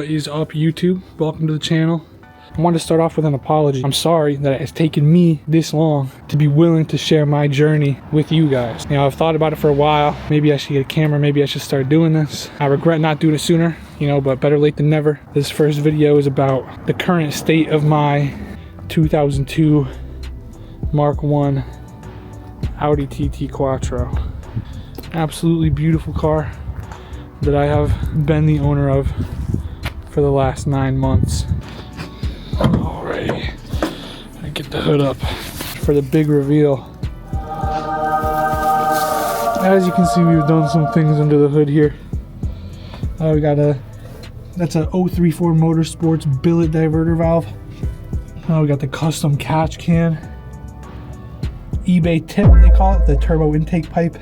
What is up, YouTube? Welcome to the channel. I wanted to start off with an apology. I'm sorry that it's taken me this long to be willing to share my journey with you guys. You know, I've thought about it for a while. Maybe I should get a camera, maybe I should start doing this. I regret not doing it sooner, you know, but better late than never. This first video is about the current state of my 2002 MK1 Audi TT Quattro. Absolutely beautiful car that I have been the owner of for the last 9 months. Alrighty, I get the hood up for the big reveal. As you can see, we've done some things under the hood here. We got that's a 034 Motorsports billet diverter valve. We got the custom catch can, eBay tip they call it, the turbo intake pipe.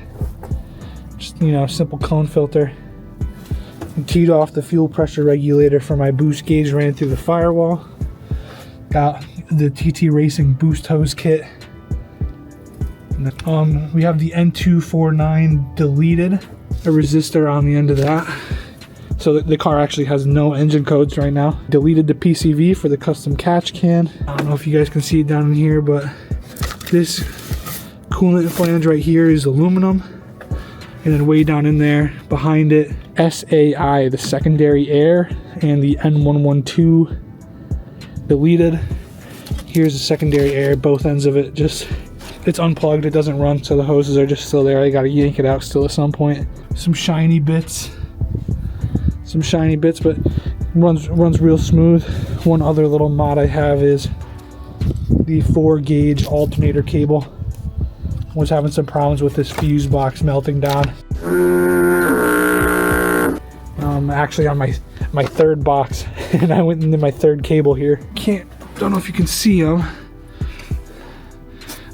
Just, you know, simple cone filter. And teed off the fuel pressure regulator for my boost gauge, ran through the firewall. Got the TT Racing boost hose kit. We have the N249 deleted, a resistor on the end of that. So the car actually has no engine codes right now. Deleted the PCV for the custom catch can. I don't know if you guys can see it down in here, but this coolant flange right here is aluminum. And then way down in there, behind it, SAI, the secondary air, and the N112 deleted. Here's the secondary air, both ends of it, just, it's unplugged, it doesn't run, so the hoses are just still there. I gotta yank it out still at some point. Some shiny bits, but runs real smooth. One other little mod I have is the 4-gauge alternator cable. Was having some problems with this fuse box melting down. Actually on my third box, and I went into my third cable here. Don't know if you can see them.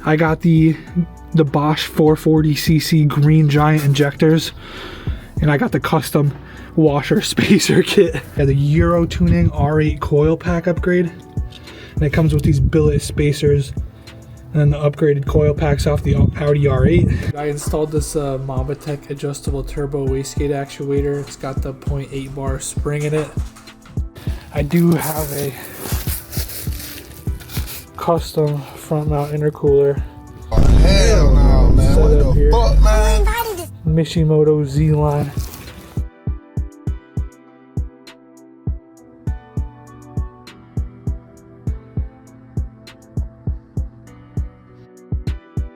I got the Bosch 440cc green giant injectors, and I got the custom washer spacer kit. I had the Euro Tuning R8 coil pack upgrade, and it comes with these billet spacers and the upgraded coil packs off the Audi R8. I installed this Mavitek adjustable turbo wastegate actuator. It's got the 0.8 bar spring in it. I do have a custom front mount intercooler. Oh, hell no, man. What the fuck, man? Mishimoto Z-Line.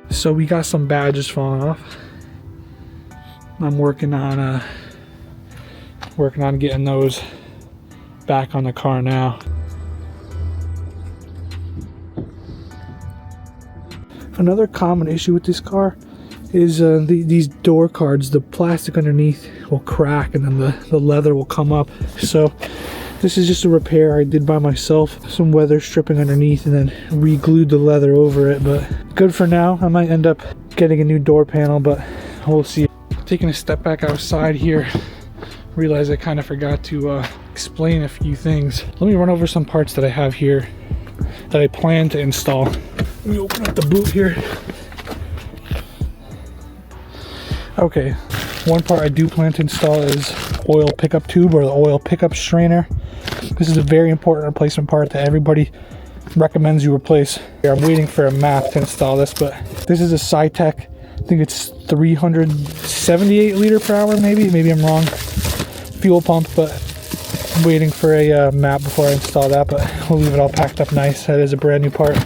So we got some badges falling off. I'm working on getting those back on the car now. Another common issue with this car is these door cards. The plastic underneath will crack and then the leather will come up. So this is just a repair I did by myself. Some weather stripping underneath and then re-glued the leather over it, but good for now. I might end up getting a new door panel, but we'll see. Taking a step back outside here, realized I kind of forgot to explain a few things. Let me run over some parts that I have here that I plan to install. Let me open up the boot here. Okay, one part I do plan to install is oil pickup tube, or the oil pickup strainer. This is a very important replacement part that everybody recommends you replace. I'm waiting for a map to install this, but this is a Cytec, I think it's 378 liter per hour, maybe I'm wrong, fuel pump, but I'm waiting for a map before I install that, but we'll leave it all packed up nice. That is a brand new part.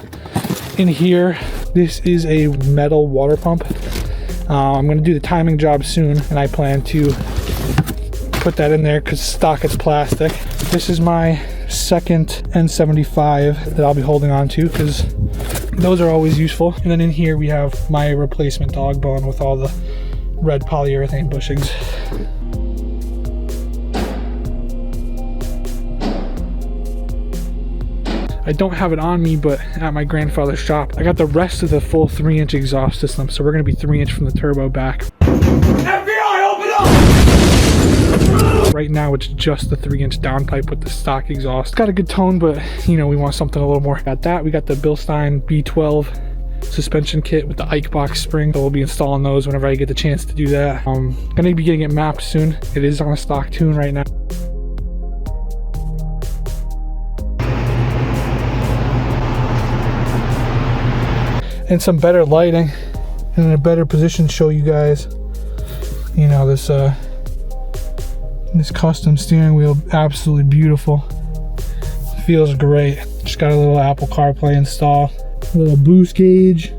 In here, this is a metal water pump. I'm going to do the timing job soon, and I plan to put that in there because stock it's plastic. This is my second N75 that I'll be holding on to because those are always useful. And then in here we have my replacement dog bone with all the red polyurethane bushings. I don't have it on me, but at my grandfather's shop, I got the rest of the full 3-inch exhaust system, so we're gonna be 3-inch from the turbo back. FBI, open up! Right now, it's just the 3-inch downpipe with the stock exhaust. It's got a good tone, but you know, we want something a little more. Got that. We got the Bilstein B12 suspension kit with the Ike box spring, so we'll be installing those whenever I get the chance to do that. I'm gonna be getting it mapped soon. It is on a stock tune right now. and some better lighting and in a better position to show you guys, you know, this custom steering wheel. Absolutely beautiful. Feels great. Just got a little Apple CarPlay installed, a little boost gauge.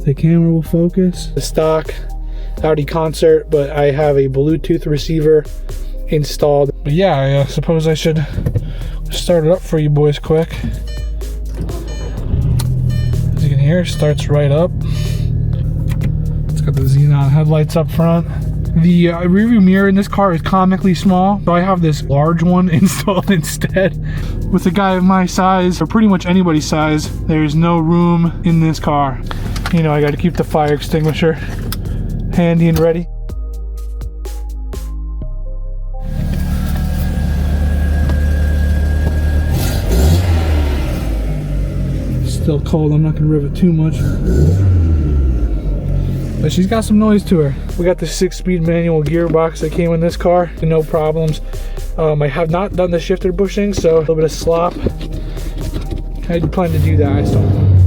The camera will focus. The stock Audi Concert, but I have a Bluetooth receiver installed. But yeah, I suppose I should start it up for you boys quick. As you can hear, it starts right up. It's got the xenon headlights up front. The rearview mirror in this car is comically small, so I have this large one installed instead. With a guy of my size, or pretty much anybody's size, there's no room in this car. You know, I got to keep the fire extinguisher handy and ready. Still cold, I'm not going to rev it too much. But she's got some noise to her. We got the 6-speed manual gearbox that came in this car, no problems. I have not done the shifter bushing, so a little bit of slop. I plan to do that. I still